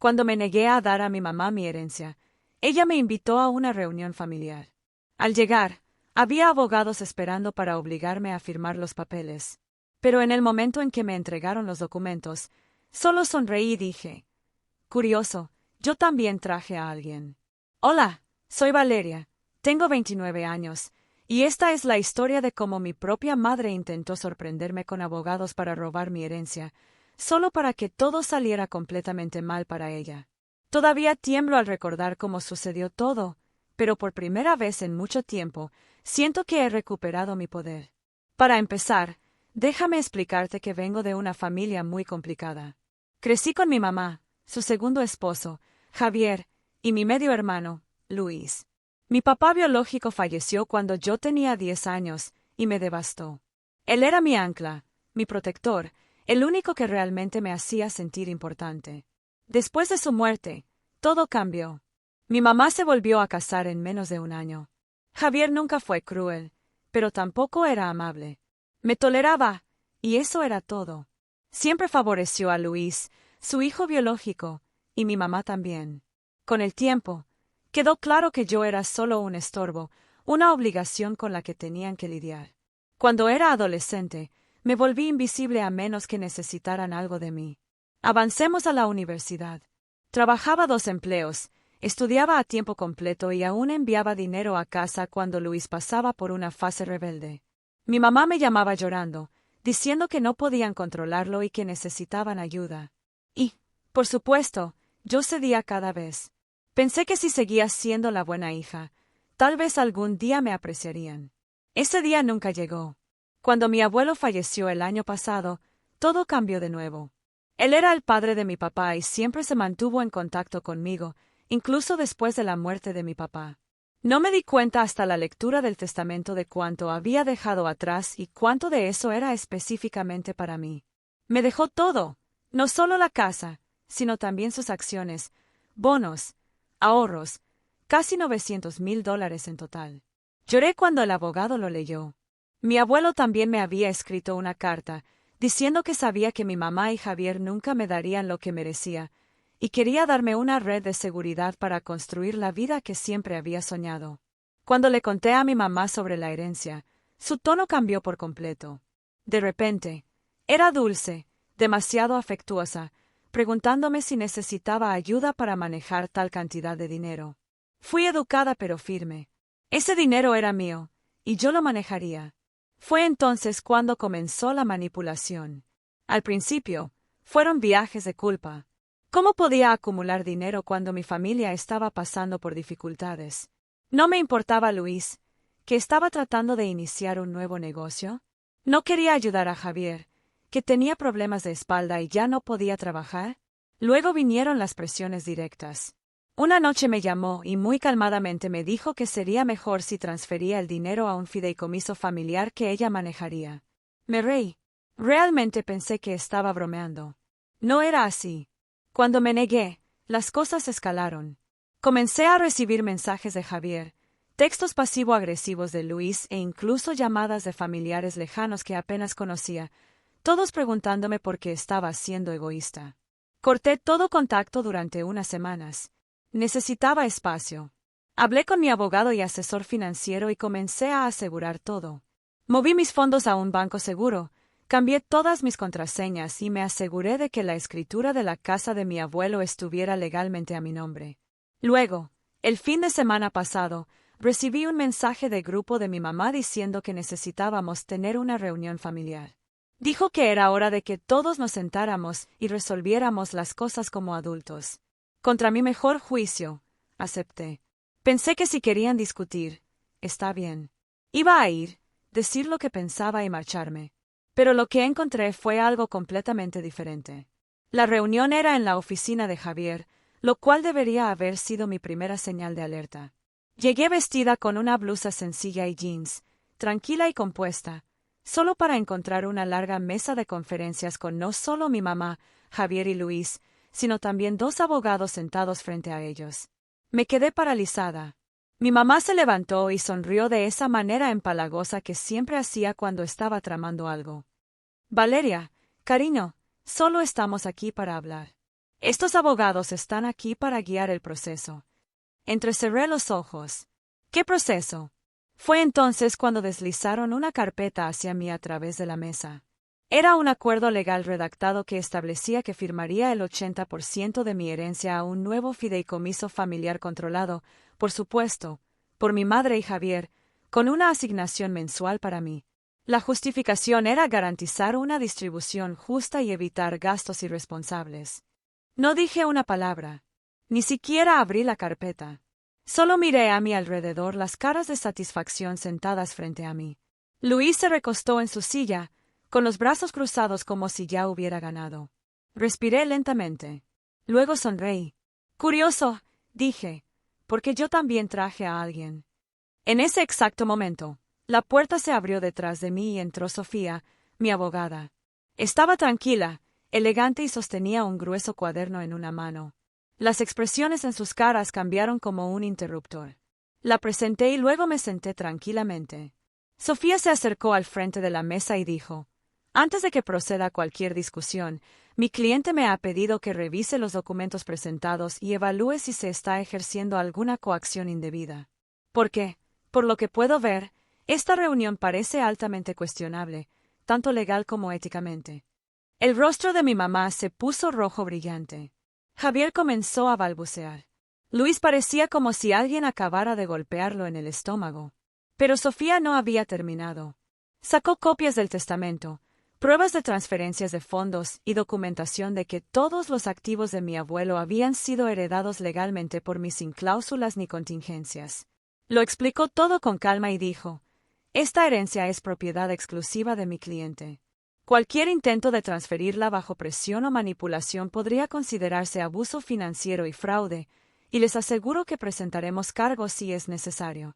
Cuando me negué a dar a mi mamá mi herencia, ella me invitó a una reunión familiar. Al llegar, había abogados esperando para obligarme a firmar los papeles. Pero en el momento en que me entregaron los documentos, solo sonreí y dije: curioso, yo también traje a alguien. Hola, soy Valeria, tengo 29 años, y esta es la historia de cómo mi propia madre intentó sorprenderme con abogados para robar mi herencia, solo para que todo saliera completamente mal para ella. Todavía tiemblo al recordar cómo sucedió todo, pero por primera vez en mucho tiempo, siento que he recuperado mi poder. Para empezar, déjame explicarte que vengo de una familia muy complicada. Crecí con mi mamá, su segundo esposo, Javier, y mi medio hermano, Luis. Mi papá biológico falleció cuando yo tenía 10 años, y me devastó. Él era mi ancla, mi protector, el único que realmente me hacía sentir importante. Después de su muerte, todo cambió. Mi mamá se volvió a casar en menos de un año. Javier nunca fue cruel, pero tampoco era amable. Me toleraba, y eso era todo. Siempre favoreció a Luis, su hijo biológico, y mi mamá también. Con el tiempo, quedó claro que yo era solo un estorbo, una obligación con la que tenían que lidiar. Cuando era adolescente, me volví invisible a menos que necesitaran algo de mí. Avancemos a la universidad. Trabajaba 2 empleos, estudiaba a tiempo completo y aún enviaba dinero a casa cuando Luis pasaba por una fase rebelde. Mi mamá me llamaba llorando, diciendo que no podían controlarlo y que necesitaban ayuda. Y, por supuesto, yo cedía cada vez. Pensé que si seguía siendo la buena hija, tal vez algún día me apreciarían. Ese día nunca llegó. Cuando mi abuelo falleció el año pasado, todo cambió de nuevo. Él era el padre de mi papá y siempre se mantuvo en contacto conmigo, incluso después de la muerte de mi papá. No me di cuenta hasta la lectura del testamento de cuánto había dejado atrás y cuánto de eso era específicamente para mí. Me dejó todo, no solo la casa, sino también sus acciones, bonos, ahorros, casi $900,000 en total. Lloré cuando el abogado lo leyó. Mi abuelo también me había escrito una carta, diciendo que sabía que mi mamá y Javier nunca me darían lo que merecía, y quería darme una red de seguridad para construir la vida que siempre había soñado. Cuando le conté a mi mamá sobre la herencia, su tono cambió por completo. De repente, era dulce, demasiado afectuosa, preguntándome si necesitaba ayuda para manejar tal cantidad de dinero. Fui educada pero firme. Ese dinero era mío, y yo lo manejaría. Fue entonces cuando comenzó la manipulación. Al principio, fueron viajes de culpa. ¿Cómo podía acumular dinero cuando mi familia estaba pasando por dificultades? No me importaba Luis, que estaba tratando de iniciar un nuevo negocio. No quería ayudar a Javier, que tenía problemas de espalda y ya no podía trabajar. Luego vinieron las presiones directas. Una noche me llamó y muy calmadamente me dijo que sería mejor si transfería el dinero a un fideicomiso familiar que ella manejaría. Me reí. Realmente pensé que estaba bromeando. No era así. Cuando me negué, las cosas escalaron. Comencé a recibir mensajes de Javier, textos pasivo-agresivos de Luis e incluso llamadas de familiares lejanos que apenas conocía, todos preguntándome por qué estaba siendo egoísta. Corté todo contacto durante unas semanas. Necesitaba espacio. Hablé con mi abogado y asesor financiero y comencé a asegurar todo. Moví mis fondos a un banco seguro, cambié todas mis contraseñas y me aseguré de que la escritura de la casa de mi abuelo estuviera legalmente a mi nombre. Luego, el fin de semana pasado, recibí un mensaje de grupo de mi mamá diciendo que necesitábamos tener una reunión familiar. Dijo que era hora de que todos nos sentáramos y resolviéramos las cosas como adultos. Contra mi mejor juicio, acepté. Pensé que si querían discutir, está bien. Iba a ir, decir lo que pensaba y marcharme. Pero lo que encontré fue algo completamente diferente. La reunión era en la oficina de Javier, lo cual debería haber sido mi primera señal de alerta. Llegué vestida con una blusa sencilla y jeans, tranquila y compuesta, solo para encontrar una larga mesa de conferencias con no solo mi mamá, Javier y Luis, sino también 2 abogados sentados frente a ellos. Me quedé paralizada. Mi mamá se levantó y sonrió de esa manera empalagosa que siempre hacía cuando estaba tramando algo. Valeria, cariño, solo estamos aquí para hablar. Estos abogados están aquí para guiar el proceso. Entrecerré los ojos. ¿Qué proceso? Fue entonces cuando deslizaron una carpeta hacia mí a través de la mesa. Era un acuerdo legal redactado que establecía que firmaría el 80% de mi herencia a un nuevo fideicomiso familiar controlado, por supuesto, por mi madre y Javier, con una asignación mensual para mí. La justificación era garantizar una distribución justa y evitar gastos irresponsables. No dije una palabra. Ni siquiera abrí la carpeta. Solo miré a mi alrededor las caras de satisfacción sentadas frente a mí. Luis se recostó en su silla, con los brazos cruzados como si ya hubiera ganado. Respiré lentamente. Luego sonreí. Curioso, dije, porque yo también traje a alguien. En ese exacto momento, la puerta se abrió detrás de mí y entró Sofía, mi abogada. Estaba tranquila, elegante y sostenía un grueso cuaderno en una mano. Las expresiones en sus caras cambiaron como un interruptor. La presenté y luego me senté tranquilamente. Sofía se acercó al frente de la mesa y dijo: Antes de que proceda cualquier discusión, mi cliente me ha pedido que revise los documentos presentados y evalúe si se está ejerciendo alguna coacción indebida. ¿Por qué? Por lo que puedo ver, esta reunión parece altamente cuestionable, tanto legal como éticamente. El rostro de mi mamá se puso rojo brillante. Javier comenzó a balbucear. Luis parecía como si alguien acabara de golpearlo en el estómago. Pero Sofía no había terminado. Sacó copias del testamento, pruebas de transferencias de fondos y documentación de que todos los activos de mi abuelo habían sido heredados legalmente por mí sin cláusulas ni contingencias. Lo explicó todo con calma y dijo: Esta herencia es propiedad exclusiva de mi cliente. Cualquier intento de transferirla bajo presión o manipulación podría considerarse abuso financiero y fraude, y les aseguro que presentaremos cargos si es necesario.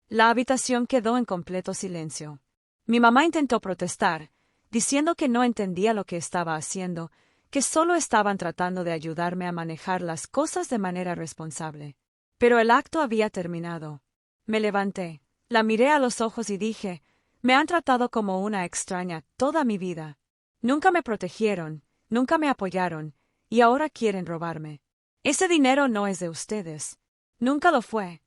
La habitación quedó en completo silencio. Mi mamá intentó protestar, diciendo que no entendía lo que estaba haciendo, que solo estaban tratando de ayudarme a manejar las cosas de manera responsable. Pero el acto había terminado. Me levanté, la miré a los ojos y dije: Me han tratado como una extraña toda mi vida. Nunca me protegieron, nunca me apoyaron, y ahora quieren robarme. Ese dinero no es de ustedes. Nunca lo fue.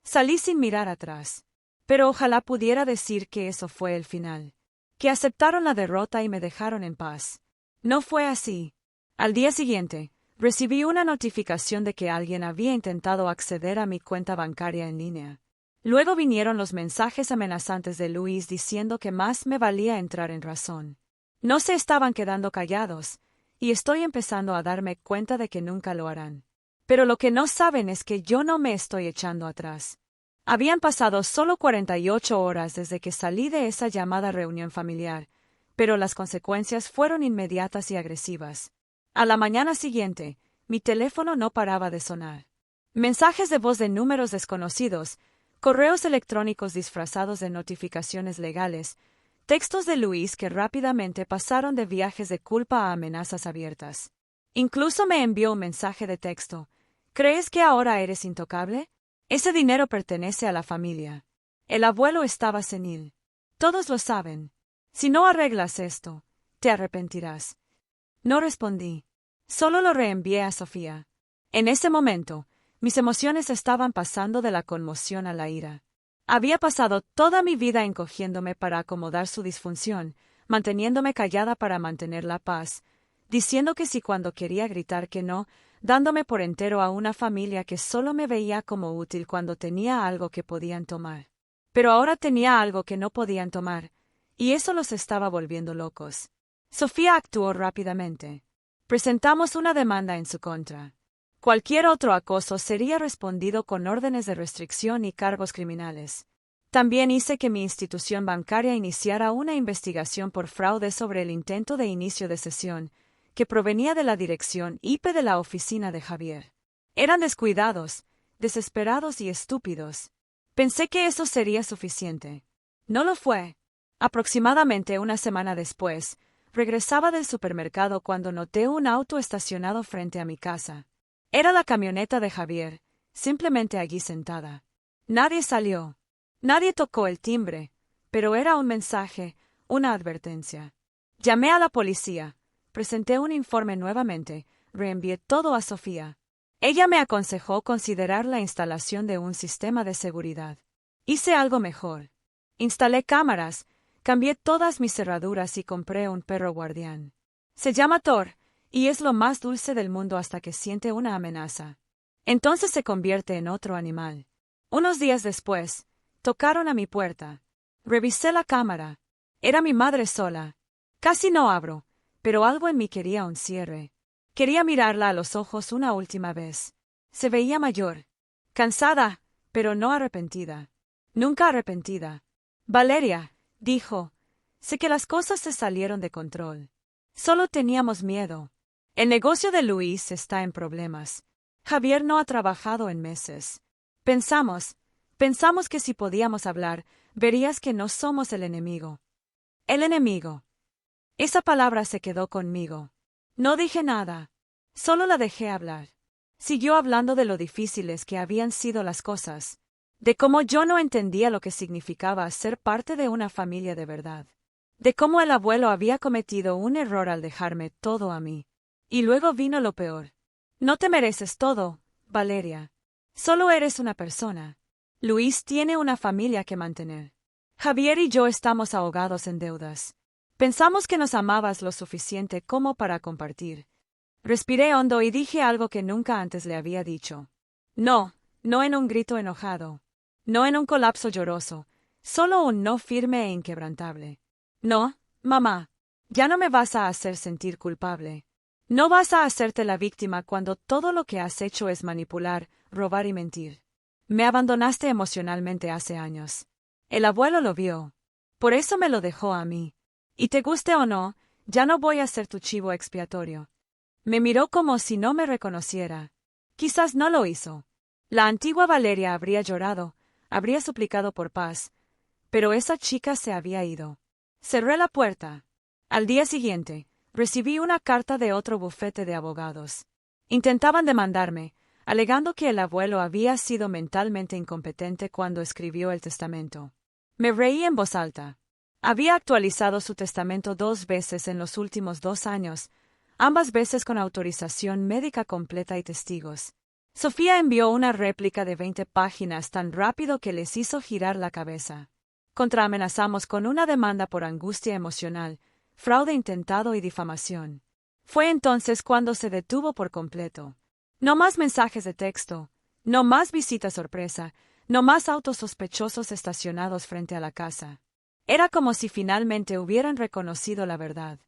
Salí sin mirar atrás. Pero ojalá pudiera decir que eso fue el final. Que aceptaron la derrota y me dejaron en paz. No fue así. Al día siguiente, recibí una notificación de que alguien había intentado acceder a mi cuenta bancaria en línea. Luego vinieron los mensajes amenazantes de Luis diciendo que más me valía entrar en razón. No se estaban quedando callados, y estoy empezando a darme cuenta de que nunca lo harán. Pero lo que no saben es que yo no me estoy echando atrás. Habían pasado solo 48 horas desde que salí de esa llamada reunión familiar, pero las consecuencias fueron inmediatas y agresivas. A la mañana siguiente, mi teléfono no paraba de sonar. Mensajes de voz de números desconocidos, correos electrónicos disfrazados de notificaciones legales, textos de Luis que rápidamente pasaron de viajes de culpa a amenazas abiertas. Incluso me envió un mensaje de texto: ¿Crees que ahora eres intocable? Ese dinero pertenece a la familia. El abuelo estaba senil. Todos lo saben. Si no arreglas esto, te arrepentirás. No respondí. Solo lo reenvié a Sofía. En ese momento, mis emociones estaban pasando de la conmoción a la ira. Había pasado toda mi vida encogiéndome para acomodar su disfunción, manteniéndome callada para mantener la paz, diciendo que sí cuando quería gritar que no, dándome por entero a una familia que solo me veía como útil cuando tenía algo que podían tomar. Pero ahora tenía algo que no podían tomar, y eso los estaba volviendo locos. Sofía actuó rápidamente. Presentamos una demanda en su contra. Cualquier otro acoso sería respondido con órdenes de restricción y cargos criminales. También hice que mi institución bancaria iniciara una investigación por fraude sobre el intento de inicio de sesión, que provenía de la dirección IP de la oficina de Javier. Eran descuidados, desesperados y estúpidos. Pensé que eso sería suficiente. No lo fue. Aproximadamente una semana después, regresaba del supermercado cuando noté un auto estacionado frente a mi casa. Era la camioneta de Javier, simplemente allí sentada. Nadie salió. Nadie tocó el timbre, pero era un mensaje, una advertencia. Llamé a la policía, presenté un informe nuevamente, reenvié todo a Sofía. Ella me aconsejó considerar la instalación de un sistema de seguridad. Hice algo mejor. Instalé cámaras, cambié todas mis cerraduras y compré un perro guardián. Se llama Thor, y es lo más dulce del mundo hasta que siente una amenaza. Entonces se convierte en otro animal. Unos días después, tocaron a mi puerta. Revisé la cámara. Era mi madre sola. Casi no abro, pero algo en mí quería un cierre. Quería mirarla a los ojos una última vez. Se veía mayor. Cansada, pero no arrepentida. Nunca arrepentida. Valeria, dijo, sé que las cosas se salieron de control. Solo teníamos miedo. El negocio de Luis está en problemas. Javier no ha trabajado en meses. Pensamos que si podíamos hablar, verías que no somos el enemigo. El enemigo. Esa palabra se quedó conmigo. No dije nada. Solo la dejé hablar. Siguió hablando de lo difíciles que habían sido las cosas. De cómo yo no entendía lo que significaba ser parte de una familia de verdad. De cómo el abuelo había cometido un error al dejarme todo a mí. Y luego vino lo peor. No te mereces todo, Valeria. Solo eres una persona. Luis tiene una familia que mantener. Javier y yo estamos ahogados en deudas. Pensamos que nos amabas lo suficiente como para compartir. Respiré hondo y dije algo que nunca antes le había dicho. No, no en un grito enojado. No en un colapso lloroso. Solo un no firme e inquebrantable. No, mamá. Ya no me vas a hacer sentir culpable. No vas a hacerte la víctima cuando todo lo que has hecho es manipular, robar y mentir. Me abandonaste emocionalmente hace años. El abuelo lo vio. Por eso me lo dejó a mí. Y te guste o no, ya no voy a ser tu chivo expiatorio. Me miró como si no me reconociera. Quizás no lo hizo. La antigua Valeria habría llorado, habría suplicado por paz. Pero esa chica se había ido. Cerré la puerta. Al día siguiente, recibí una carta de otro bufete de abogados. Intentaban demandarme, alegando que el abuelo había sido mentalmente incompetente cuando escribió el testamento. Me reí en voz alta. Había actualizado su testamento 2 veces en los últimos 2 años, ambas veces con autorización médica completa y testigos. Sofía envió una réplica de 20 páginas tan rápido que les hizo girar la cabeza. Contraamenazamos con una demanda por angustia emocional, fraude intentado y difamación. Fue entonces cuando se detuvo por completo. No más mensajes de texto, no más visita sorpresa, no más autos sospechosos estacionados frente a la casa. Era como si finalmente hubieran reconocido la verdad.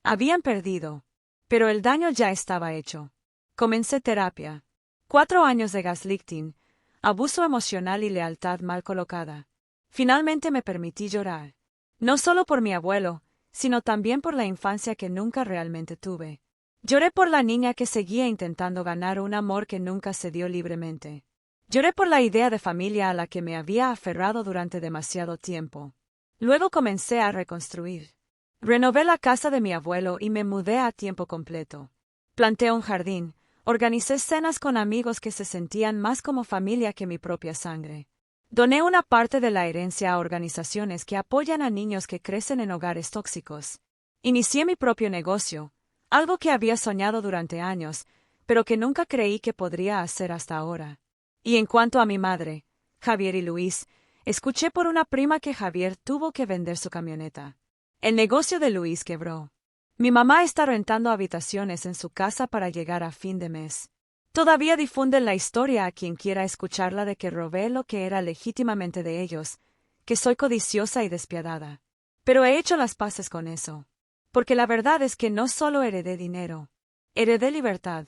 Habían perdido, pero el daño ya estaba hecho. Comencé terapia. 4 años de gaslighting, abuso emocional y lealtad mal colocada. Finalmente me permití llorar. No solo por mi abuelo, sino también por la infancia que nunca realmente tuve. Lloré por la niña que seguía intentando ganar un amor que nunca se dio libremente. Lloré por la idea de familia a la que me había aferrado durante demasiado tiempo. Luego comencé a reconstruir. Renové la casa de mi abuelo y me mudé a tiempo completo. Planté un jardín, organicé cenas con amigos que se sentían más como familia que mi propia sangre. Doné una parte de la herencia a organizaciones que apoyan a niños que crecen en hogares tóxicos. Inicié mi propio negocio, algo que había soñado durante años, pero que nunca creí que podría hacer hasta ahora. Y en cuanto a mi madre, Javier y Luis, escuché por una prima que Javier tuvo que vender su camioneta. El negocio de Luis quebró. Mi mamá está rentando habitaciones en su casa para llegar a fin de mes. Todavía difunden la historia a quien quiera escucharla de que robé lo que era legítimamente de ellos, que soy codiciosa y despiadada. Pero he hecho las paces con eso. Porque la verdad es que no solo heredé dinero. Heredé libertad.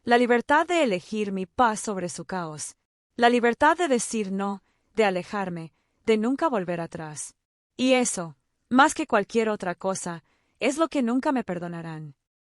La libertad de elegir mi paz sobre su caos. La libertad de decir no, de alejarme, de nunca volver atrás. Y eso, más que cualquier otra cosa, es lo que nunca me perdonarán.